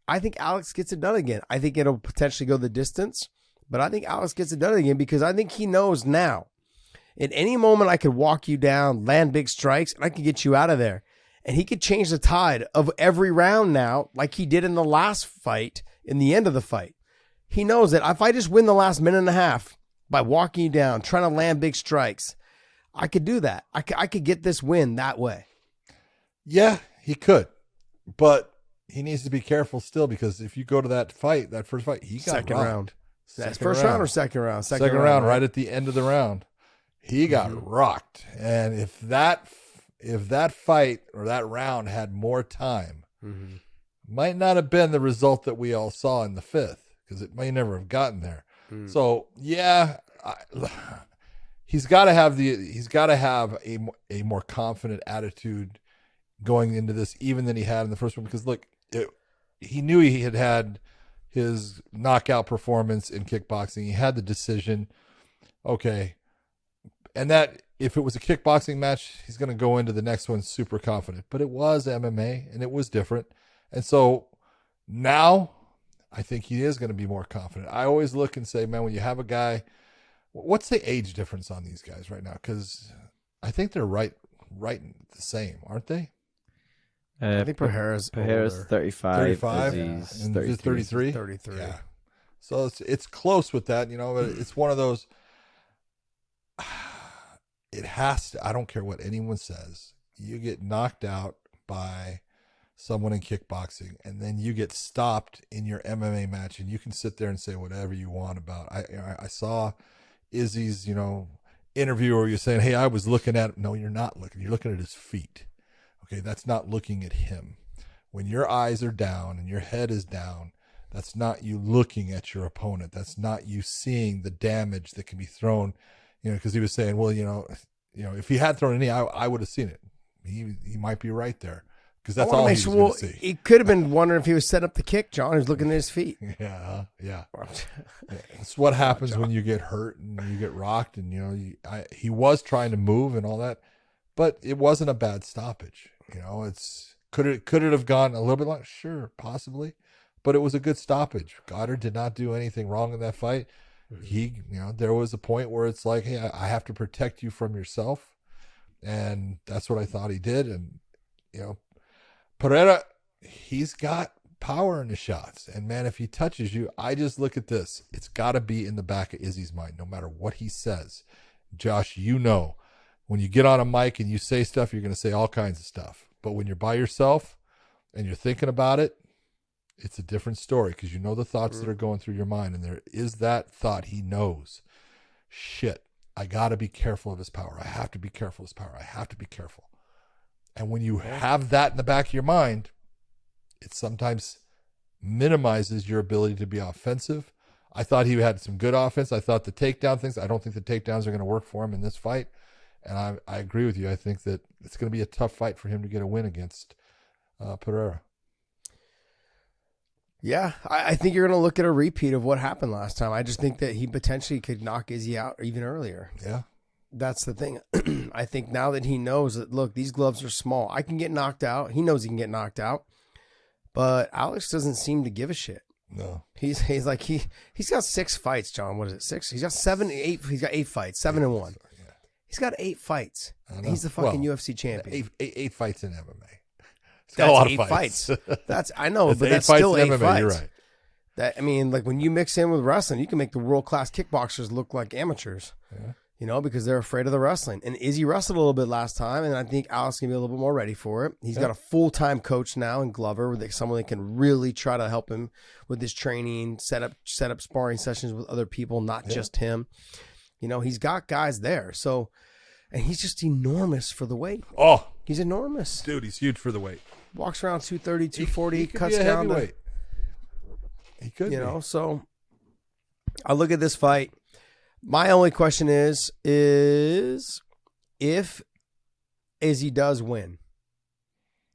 I think Alex gets it done again. I think it'll potentially go the distance, but I think Alex gets it done again because I think he knows now. At any moment, I could walk you down, land big strikes, and I could get you out of there. And he could change the tide of every round now, like he did in the last fight, in the end of the fight. He knows that if I just win the last minute and a half by walking you down, trying to land big strikes, I could do that. I could get this win that way. Yeah, he could. But he needs to be careful still because if you go to that fight, that first fight, he got second rocked. round. That's first round or second round? Second round, right at the end of the round. He got rocked. And if that fight or that round had more time, might not have been the result that we all saw in the fifth because it may never have gotten there. So, yeah, he's got to have a more confident attitude going into this even than he had in the first one because look, he knew he had his knockout performance in kickboxing. He had the decision. Okay. And that if it was a kickboxing match, he's going to go into the next one super confident. But it was MMA and it was different. And so now I think he is going to be more confident. I always look and say, man, when you have a guy, what's the age difference on these guys right now? Because I think they're right the same, aren't they? I think Pereira's 35. 35 He's and 33. 33. Yeah. So it's close with that, but it's one of those. It has to, I don't care what anyone says. You get knocked out by someone in kickboxing and then you get stopped in your MMA match and you can sit there and say whatever you want about. I saw Izzy's, interview where you're saying, hey, I was looking at, no, you're not looking. You're looking at his feet. Okay. That's not looking at him. When your eyes are down and your head is down, that's not you looking at your opponent. That's not you seeing the damage that can be thrown. Because he was saying, well, if he had thrown any, I would have seen it. He might be right there because that's all he was going to see. He could have been wondering if he was set up the kick, John. He was looking at his feet. Yeah. It's what happens when you get hurt and you get rocked. And, he was trying to move and all that, but it wasn't a bad stoppage. Could it have gone a little bit longer? Sure, possibly. But it was a good stoppage. Goddard did not do anything wrong in that fight. He, there was a point where it's like, hey, I have to protect you from yourself. And that's what I thought he did. And, Pereira, he's got power in his shots. And man, if he touches you, I just look at this. It's got to be in the back of Izzy's mind, no matter what he says. Josh, when you get on a mic and you say stuff, you're going to say all kinds of stuff. But when you're by yourself and you're thinking about it, it's a different story because you know the thoughts that are going through your mind. And there is that thought he knows. Shit, I got to be careful of his power. I have to be careful of his power. I have to be careful. And when you have that in the back of your mind, it sometimes minimizes your ability to be offensive. I thought he had some good offense. I thought the takedown things, I don't think the takedowns are going to work for him in this fight. And I agree with you. I think that it's going to be a tough fight for him to get a win against Pereira. Yeah, I think you're going to look at a repeat of what happened last time. I just think that he potentially could knock Izzy out even earlier. Yeah. That's the thing. I think now that he knows that, look, these gloves are small. I can get knocked out. He knows he can get knocked out. But Alex doesn't seem to give a shit. No. He's like, he's got 6 fights, John. What is it, 6? He's got 8. He's got 8 fights, 7-1. Yeah. He's got 8 fights. He's the fucking UFC champion. 8 fights in MMA. That's a lot of fights. That's I know, but that's still 8 fights. You're right. Like when you mix in with wrestling, you can make the world-class kickboxers look like amateurs. Yeah. Because they're afraid of the wrestling. And Izzy wrestled a little bit last time, and I think Alex can be a little bit more ready for it. He's got a full-time coach now in Glover, someone that can really try to help him with his training, set up sparring sessions with other people, not just him. He's got guys there. So, and he's just enormous for the weight. Oh, he's enormous, dude. He's huge for the weight. Walks around 230, 240, he could cuts be a down heavyweight. He could, So I look at this fight. My only question is if Izzy does win,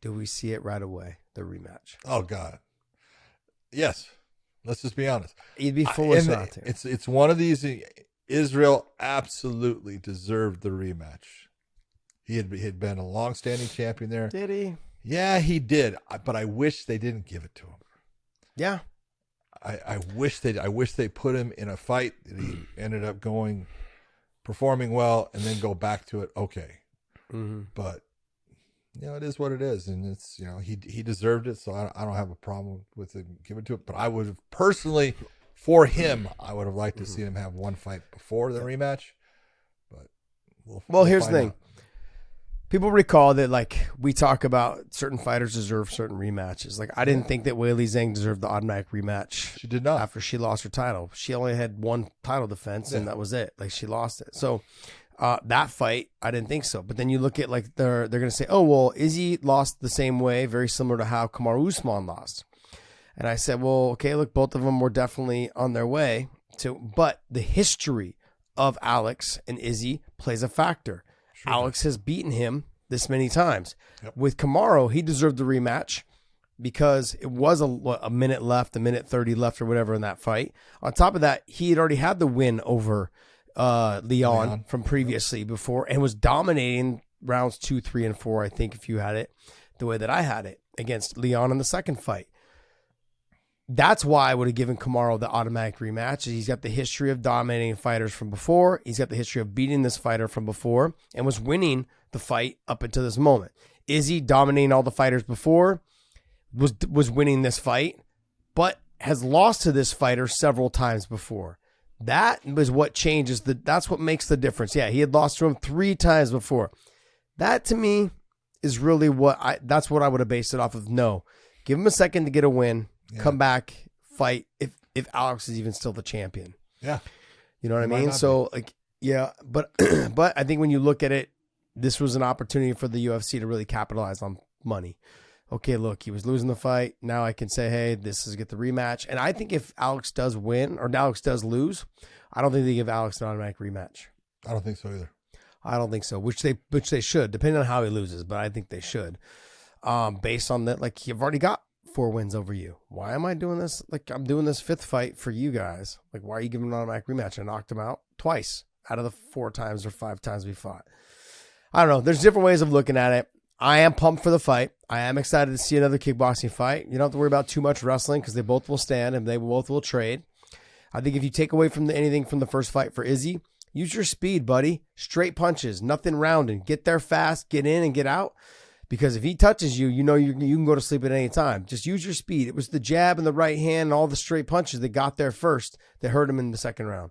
do we see it right away, the rematch? Oh God, yes. Let's just be honest. You'd be foolish not to. It's one of these. Israel absolutely deserved the rematch. He had been a long-standing champion there. Did he? Yeah, he did. But I wish they didn't give it to him. Yeah. I wish they put him in a fight that he ended up performing well, and then go back to it. Okay. Mm-hmm. But it is what it is, and it's he deserved it, so I don't have a problem with it giving to it. But I would have personally, for him, I would have liked to see him have one fight before the rematch. But we'll here's the thing. out. People recall that, like, we talk about certain fighters deserve certain rematches. Like, I didn't think that Weili Zhang deserved the automatic rematch. She did not. After she lost her title. She only had one title defense, and that was it. Like, she lost it. So, that fight, I didn't think so. But then you look at, like, they're going to say, oh, well, Izzy lost the same way, very similar to how Kamaru Usman lost. And I said, well, okay, look, both of them were definitely on their way to, but the history of Alex and Izzy plays a factor. Sure. Alex has beaten him this many times. Yep. With Kamaru, he deserved the rematch because it was a minute left, a minute 30 left or whatever in that fight. On top of that, he had already had the win over Leon from previously before and was dominating rounds 2, 3, and 4, I think, if you had it the way that I had it against Leon in the second fight. That's why I would have given Kamaru the automatic rematch. He's got the history of dominating fighters from before. He's got the history of beating this fighter from before and was winning the fight up until this moment. Izzy dominating all the fighters before, was winning this fight, but has lost to this fighter several times before. That was what changes. That's what makes the difference. Yeah, he had lost to him 3 times before. That, to me, is really that's what I would have based it off of. No, give him a second to get a win. Yeah. Come back, fight if Alex is even still the champion. Yeah. You know what I mean? So, like, yeah, but I think when you look at it, this was an opportunity for the UFC to really capitalize on money. Okay, look, he was losing the fight. Now I can say, hey, this is get the rematch. And I think if Alex does win or Alex does lose, I don't think they give Alex an automatic rematch. I don't think so either. I don't think so, which they should, depending on how he loses, but I think they should. Based on that, like, you've already got 4 wins over you. Why am I doing this? Like, I'm doing this 5th fight for you guys. Like, why are you giving an automatic rematch? I knocked him out twice out of the 4 times or 5 times we fought. I don't know. There's different ways of looking at it. I am pumped for the fight. I am excited to see another kickboxing fight. You don't have to worry about too much wrestling because they both will stand and they both will trade. I think if you take away from anything from the first fight for Izzy, use your speed, buddy. Straight punches, nothing rounding. Get there fast, get in and get out. Because if he touches you, you can go to sleep at any time. Just use your speed. It was the jab and the right hand and all the straight punches that got there first that hurt him in the second round.